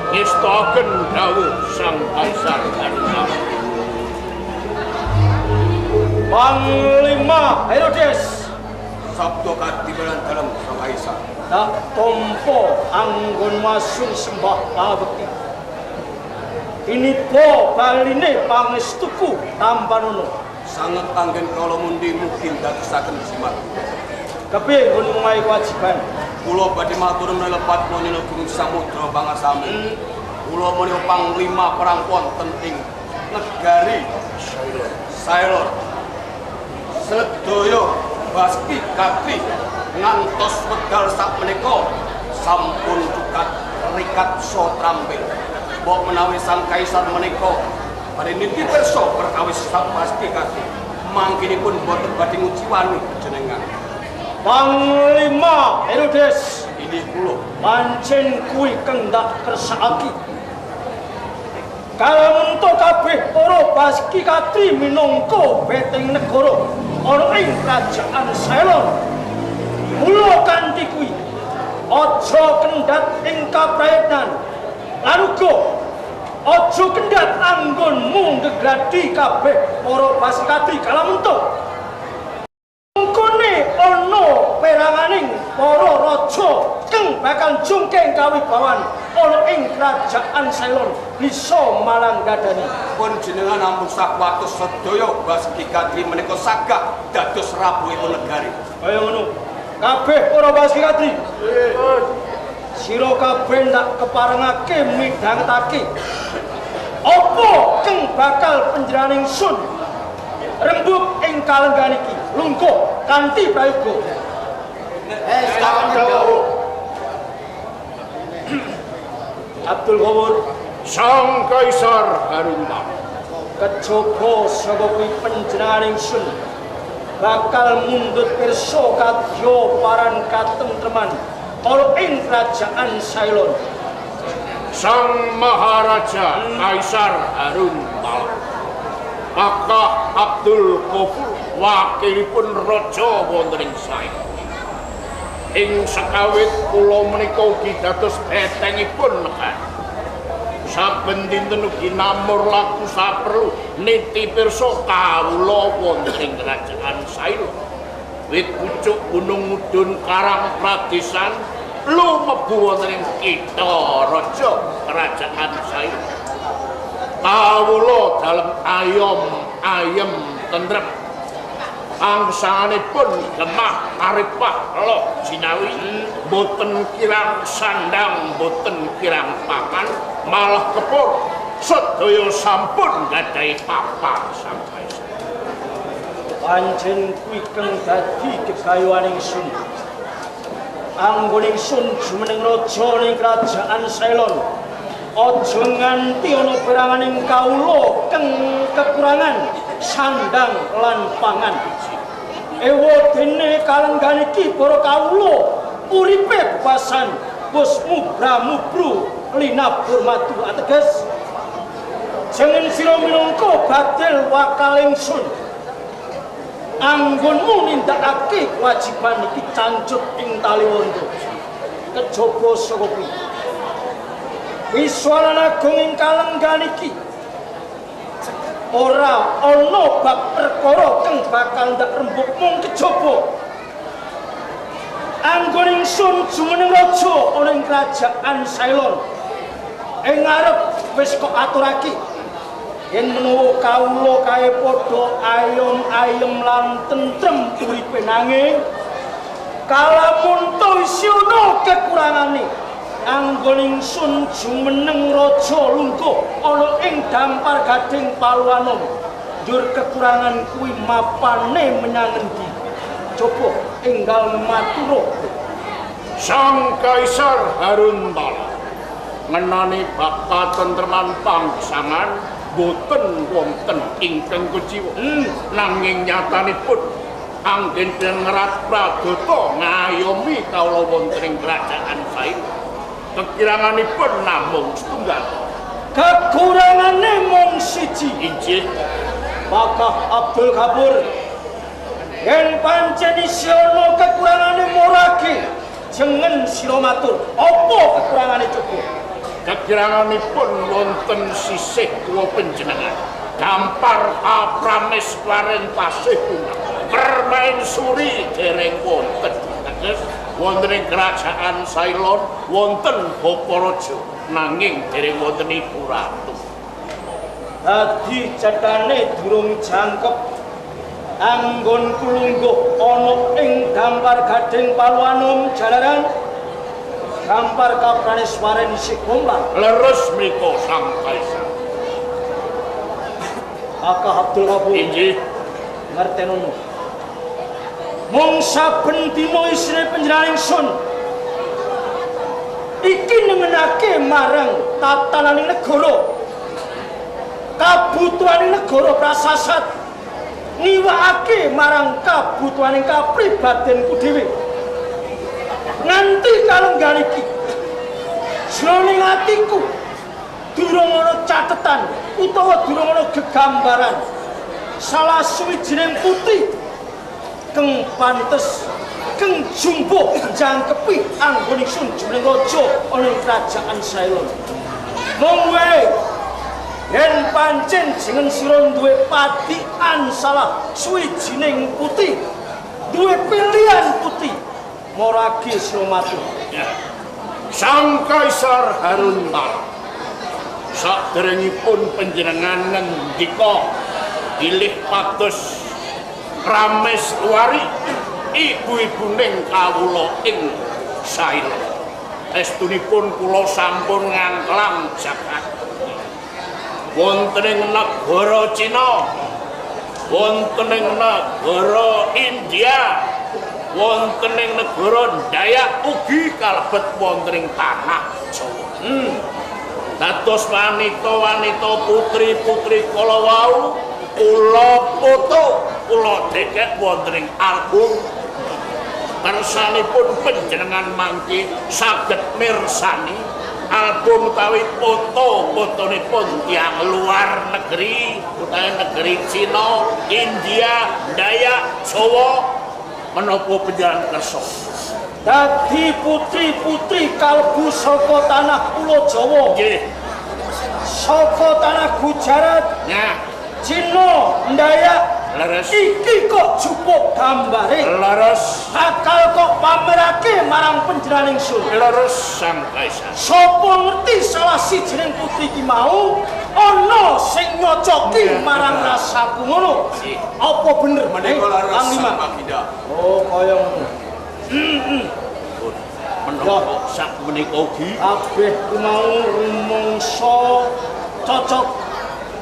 Ngestaken dawuh Sang Kaisar Arjuna. Panglima Herodes sabda katibalan dalam Sang Kaisar. tak tompo anggon masun sembah pabekti. Ini po baline pangestuku Tampanono. Sangat anggen kala mundi mungkin dadosaken simat. Kepiye ngun mulai kewajiban? Kula badhe matur melepat menyang Gunung Samudra Bangasami. Kula menika panglima perang wonten ing negari Sailor. Sedaya Baski Katri ngantos wedal sakmenika sampun cukat rikat so trampil. Mbok menawi Sang Kaisar menika badhe niti pirsa perkawis Baski Katri, mangkinipun boten badhe ngujiwani jenengan. Panglima Herodes, Ini kula pancen kuwi kendak kersakake. Kalamunto kabeh para Baski Katri minangka beteng negara ana ing kerajaan Sailor. Mula kanthi kuwi aja kendhat ing kaprayetan. Lan uga aja kendhat anggonmu ngegladi kabeh para Baski Katri kalamunto ana peranganing para raja kang bakal jungking kawibawan ana ing kerajaan Sailor bisa malanggadani. pun jenengan ampun sakwatu sedaya Baski Katri menika sagah dados rabuhipun negari. Kaya ngono. Kabeh para Baski Katri. Sira kabeh ndak keparengake midhangetake apa kang bakal panjenengan ingsun rembug ing kalenggan iki lungguh kanthi prayoga. Abdul Ghawur, Sang Kaisar Arjuna. kejaba saka kuwi panjenengan ingsun bakal mundhut pirsa kadya paran katentreman ana ing kerajaan Sailor. Sang Maharaja Kaisar Harun Malak. Pakah Abdul Ghafur wakilipun raja wonten ing sae. Ing sakawit kula menika ugi dados betengipun negari. Saben dinten ugi namur laku saperlu niti pirsa kawula wonten ing kerajaan Saila. Wit pucuk gunung mudhun karang pradesan lumebu wonten ing kitha raja kerajaan Saila. Kawula dalem ayem tentrem. Angsanipun gemah arepah lo jinawi boten kirang sandang boten kirang pakan malah kepur sedaya sampun gadhahi papan sang kaisar. Pancen kuwi kang dadi gegayuhaning sun. Anggoning sun jumeneng raja ning kerajaan Sailon. Aja nganti ana peranganing kawula kang kekurangan sandang lan pangan. Ewa dene kalenggan iki para kawula uripe bebasan bos mubra-mubru linabur madu ateges jangan sira minangka badil wakaling sun anggonmu nindakake kewajiban iki cancut ing tali wondo kejaba saka kuwi Wiswana Agung ing kalenggan iki ora ana bab perkara kang bakal ndak rembug mung kejaba anggoning sun jumeneng raja ana ing kerajaan Sailon ing ngarep wis kok aturake yen menawa kawula kae padha ayem-ayem lan tentrem uripe nanging kalamun to isi ana kekurangane anggoning sun jumeneng raja lungguh ana ing dampar gading Paluanom njur kekurangan kuwi mapane menyang endi coba enggal matur Sang Kaisar Haruntala ngenani bapa tentreman pangsangan boten wonten ingkang kuciwa nanging nyatanipun anggen Ngerat Pradata ngayomi kawula wonten ing kerajaan Saila. Kekiranganipun namung setunggal. Kekurangane mung siji. Injih Pakah Abdul Kabur. Yen pancen isih ana kekurangane morake, jengen sira matur. Apa kekurangane cukup? Kekiranganipun wonten sisih kuwa panjenengan. Dampar aprames waren tasih punah. Permain suri dereng wonten. Wonten ing kerajaan Sailon wonten bapa raja nanging dereng wonten ibu ratu. Dadi cethane durung jangkep anggon kulungguh ana ing dampar gading Paluanom jalaran dampar Kapraneswaren isih gomblang. Leres mriku Sang Kaisar. Pakah Abdul Kabur. Injih Ngertenono. Mung saben dina isine panjenengan ingsun iki nengenake marang tatananing negara kabutuhaning negara prasasat niwakake marang kabutuhaning kapribadenku dhewe nganti kalenggan iki jroning atiku durung ana catetan utawa durung ana gegambaran salah suwijining putri keng pantes keng jumbo jangkepi anggoning sun jumeneng raja ana ing kerajaan Sailon. Mung wae yen pancen jeneng sira duwe patikan salah suwijining putri, duwe pilihan putri, morage sira matur. Sang Kaisar Haruntala saderengipun panjenengan ngendika bilih pados Rames Wari ibu-ibuning kawula ing Saila. Estunipun kula sampun ngangklang jagat. Wonten ing negara Cina, wonten ing negara India, wonten ing negara Dayak ugi kalebet wonten ing tanah Jawa. Dados wanita-wanita putri-putri kala wau kula foto kula dekek wonten ing album kersanipun panjenengan mangke saged mirsani album utawi foto-fotonipun tiyang luar negeri utawi negeri Cina, India, Dayak, Jawa menapa panjenengan kersa dadi putri-putri kalbu saka tanah Pulo Jawa, nggih saka tanah Gujarat, nah Cina, Dayak. leres Iki kok jupuk gambare leres bakal kok pamerake marang panjenengan ingsun. leres Sang Kaisar Sapa ngerti salah sijining putri ki mau ana sing nyocoki marang rasaku ngono. Apa bener Menika laras Panglima? Sang Baginda. Oh kaya ngono. menapa sak menika ugi Kabeh ku mau rumangsa cocok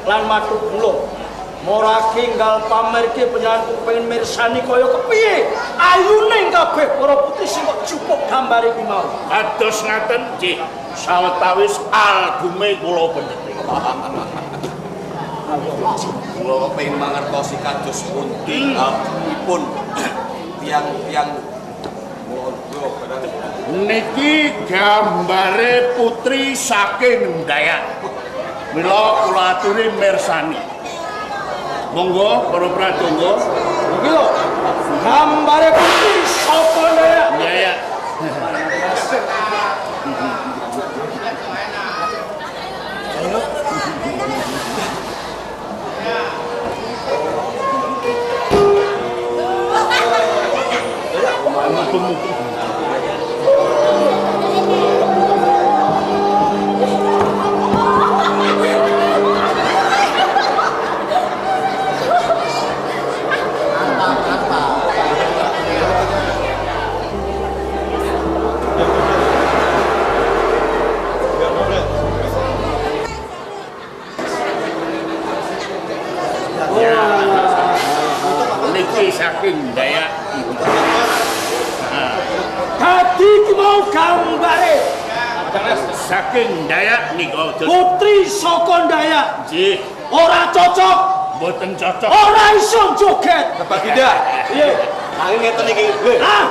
lan matuk kula. Ora kenggal pamerke panjenengan kepengin mirsani kaya kepiye ayune kabeh para putri sing kok jupuk gambare ki mau. kados ngaten nggih sawetawis albume kula pendhetik Kula kepengin mangertosi kados pundi albumipun tiang-tiang modho barang. niki gambare putri saking Dayak mila kula aturi mirsani monggo para pradonga Iki lho, gambare putri saka Dayak. ya ya niki saking Dayak Dadi ki mau gambare saking Dayak nika putri saka Dayak nggih ora cocok, mboten cocok ora iso joget. Baginda, Iya. nanging ngeten iki. Ah,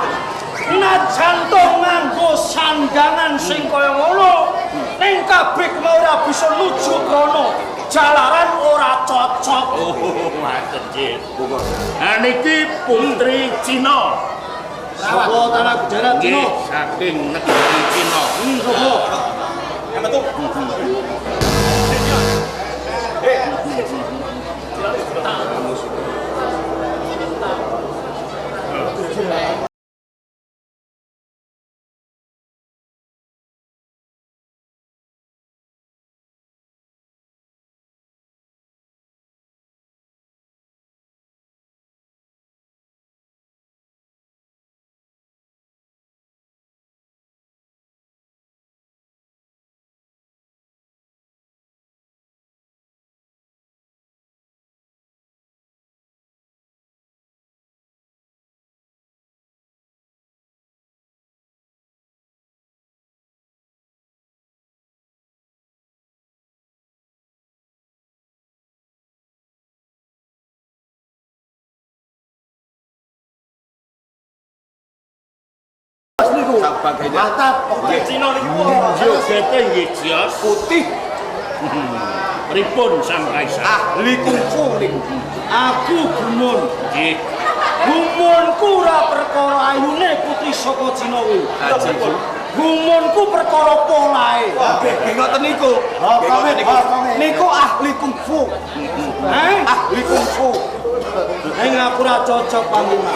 najan to nganggo sandangan sing kaya ngono, ning kabeh mau ora bisa nuju kono. Jalaran ora cocok. oh ngaten nggih niki putri Cina Saka tanah Gujarat nggih Cina. saking negeri Cina Sopo? Sang Baginda. Mantap, pokoknya Cina niku. jogete nggih Jios Putih pripun Sang Kaisar ahli kungfu niku. Aku gumun. nggih Gumunku ora perkara ayune putri saka Cina kuwi. Ajeng. Gumunku perkara polahe. Nggih ngoten niku. Nggih ngoten niku. Niku ahli kungfu. Ahli kungfu. Ning aku ora cocok Panglima.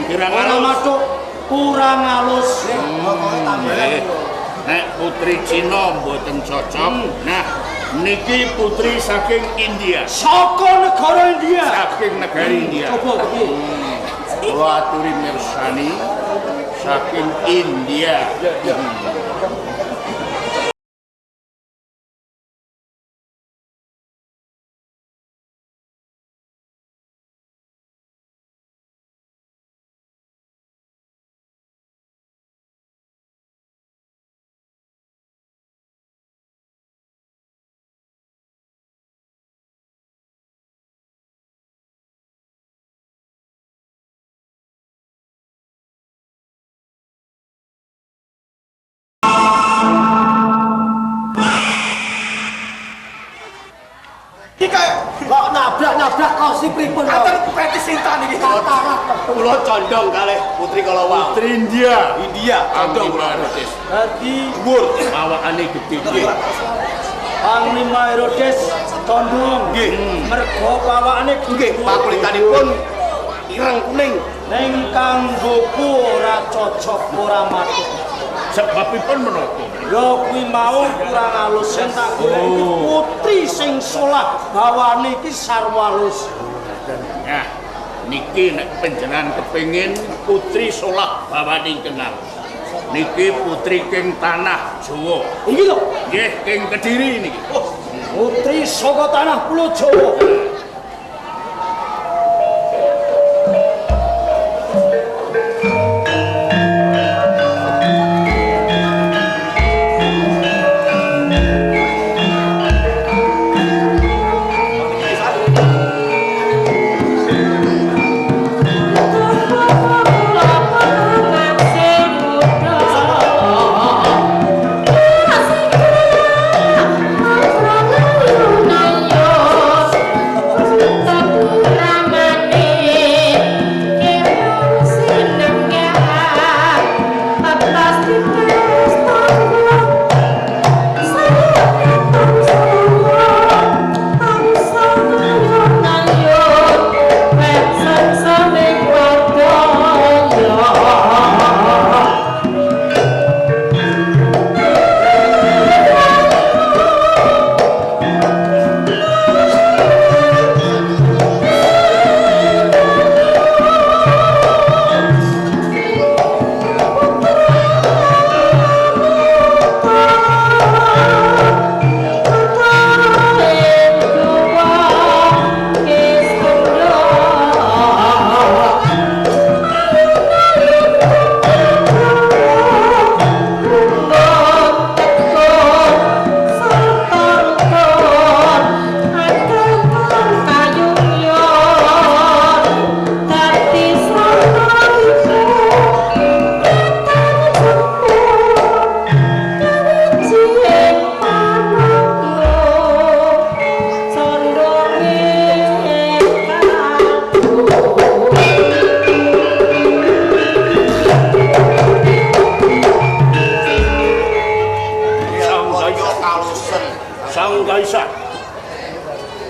kirang Ora alus masuk kurang halus. nggih nek putri Cina mboten cocok nah niki putri saking India Saka negara India. saking negara India Coba piye? kula aturi mirsani saking India pripun? Katen peti sinten iki? Kula condong kalih putri kala wau. Putri India. Condong kula. Dadi Dhuwur. Awakane gedhe nggih. Panglima Herodes condong Nggih. mergo pawakane Nggih, pakulitanipun ireng kuning. ning kanggoku ora cocok ora matut. Sebabipun menapa? Ya kuwi mau kurang alus sing tak goleki putri sing solah bawane iki sarwalus. Nah, niki nek panjenengan kepengin putri solah bawane kenal. Niki putri king tanah Jawa. Iki lho, Nggih, king Kediri niki. putri saka tanah Pulo Jawa. Sang Kaisar.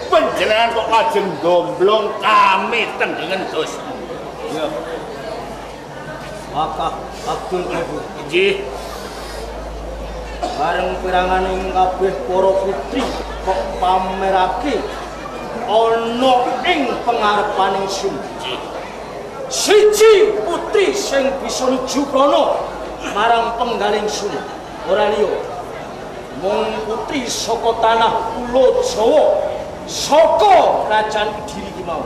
Panjenengan kok lajeng gomblong kami tendengen dos. Ya. Maka Abdul Prabu. Nggih. Bareng piranganing kabeh para putri kok pamerake ana ing pengarepaning sun. Siji putri sing bisa nuju kono marang penggaling sun. Ora liya. Mung putri saka tanah Pulo Jawa, saka Kerajaan Kediri ki mau.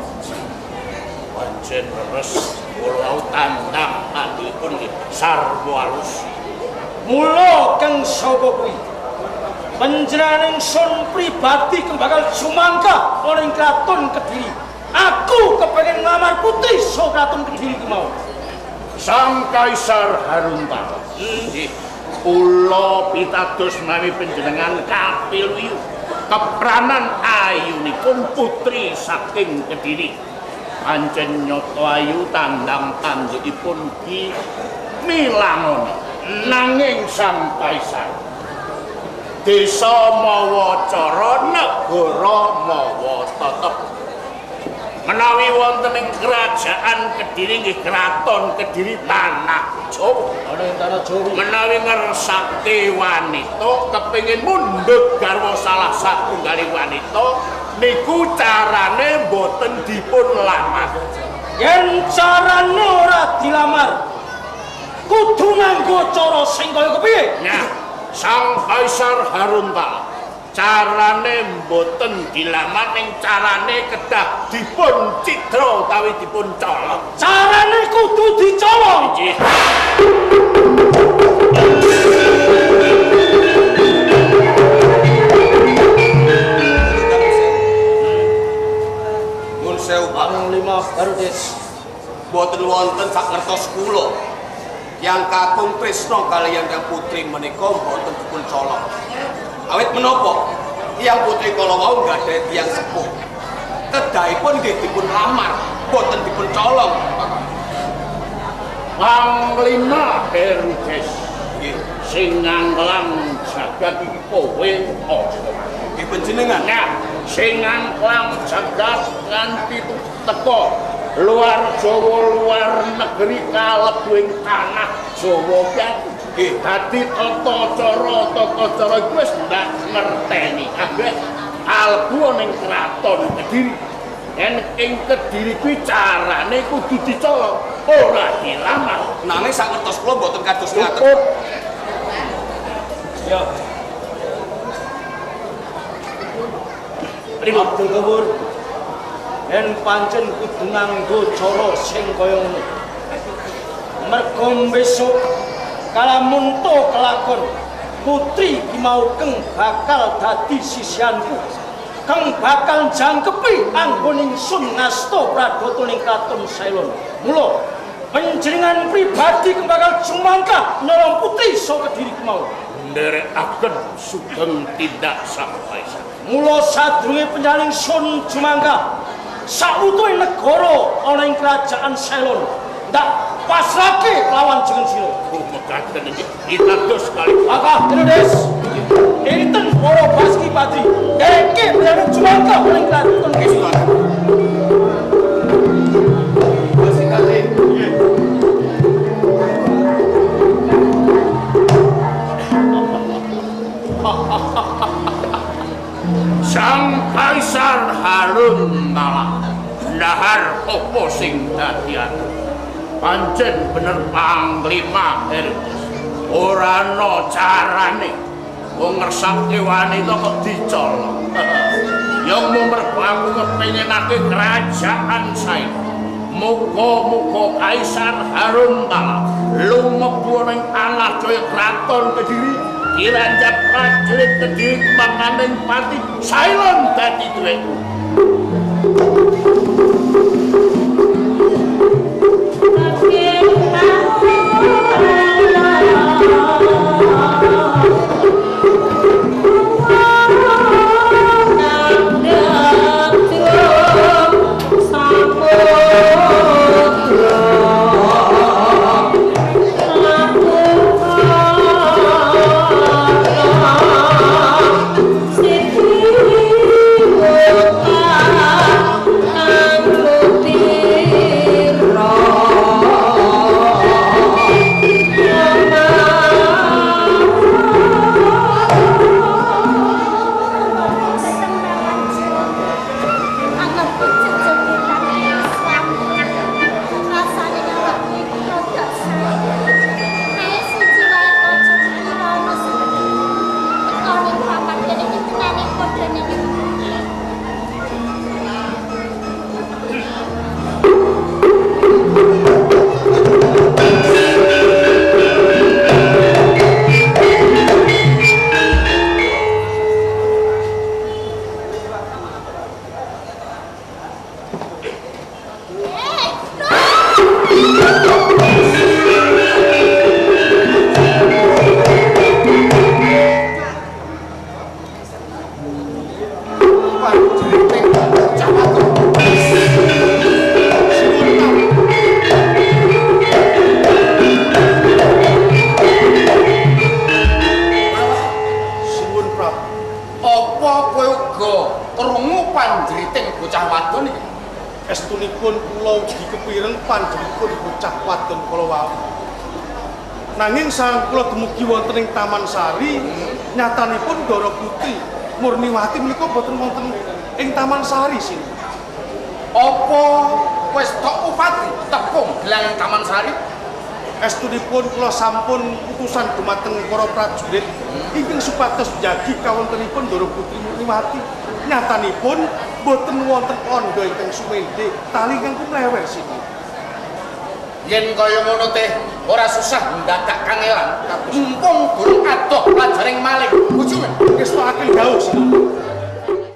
Pancen leres kula tandang andipun nggih sarwa alus. Mula kang sapa kuwi? Panjenenganing sun pribadi kang bakal sumangka ana ing kraton Kediri. Aku kepengin nglamar putri saka kraton Kediri ki mau. Sang Kaisar Haruntala. Nggih. Kula pitados menawi panjenengan kapiluyu kepranan ayunipun putri saking Kediri. Pancen nyoto ayu tandang tandukipun Ki Milangon. Nanging Sang Kaisar desa mawa cara negara mawa tetep. Menawi wonten ing kerajaan Kediri nggih kraton Kediri tanah Jawa. Ana ing tanah Jawa. Menawi ngersake wanita kepengin mundhut garwa salah satunggaling wanita niku carane boten dipun lamar. Yen carane ora dilamar, kudu nganggo cara sing kaya kepiye? Nah, Sang Kaisar Haruntala carane mboten dilamar ning carane kedah dipun cidra utawi dipun colong. Carane kudu dicolong. Nggih. Mun sewu Panglima Herodes. boten wonten sak ngertos kula. Yang kakung tresna kaliyan yang putri menika boten dipun colong. Awit menapa? Yang putri kala wau gadhah tiyang sepuh. kedahipun nggih dipun lamar, boten dipun colong. Panglima Herodes sing nganglang jagat iki kowe apa? Nggih panjenengan. Nah, sing nganglang jagat nganti teko luar Jawa, luar negeri kalebu ing tanah Jawa iki. Dadi tata cara iku wis ndak ngerteni kabeh kalebu ning kraton Kediri. Ing Kediri kuwi carane kudu dicolong, ora dilamar. Nanging sak ngertos kula mboten kados ngaten. Ya. Ribut kebur. Yen pancen kudu nganggo cara sing kaya ngono. Mergo besok kalamun to kelakon putri ki mau keng bakal dadi sisianku. Kang bakal jangkepi anggon ingsun ngasta pradata ning kraton Sailon. Mula panjenengan pribadi kang bakal jumangka nolong putri saka Kediri mau. Nderekaken sugeng tidak sampai sak. Mula sadurunge panjenengan sun jumangka sautuhe negara ana ing kerajaan Sailon ndak pasrahke lawan jeneng sira. Mekaten iki pitados kali. Maka Herodes enten para Baski Patri deke panjenengan jumangka ing kraton Kediri. Sang Kaisar Harun malah dahar apa sing dadian. Pancen bener Panglima Herodes. Ora ana carane wong ngersake wanita kok dicolong. Yang mergo aku kepengenake kerajaan saya. Muga-muga Kaisar Harun malah lumebu ning tanah Jaya kraton Kediri. Kiranja prajurit Kediri manganing pati Sailon dadi duwe. Estunipun kula ugi kepiren panjenenganipun bocah wadon kala wau. Nanging sang kula dumugi wonten ing Taman Sari, nyatanipun Ndara Putri Murniwati menika boten wonten ing Taman Sari sini. Apa wis tok upati tepung gelang Taman Sari? Estunipun kula sampun utusan dumateng para prajurit ingkang supados njagi kawontenipun Ndara Putri Murniwati. Nyatanipun boten wonten kandha ingkang sumendhe tali ingkang kumlewer sini. Yen kaya ngono teh ora susah ndadak kangelan. Mumpung durung adoh plajaring maling. Bojone wis tak akeh dawuh sini.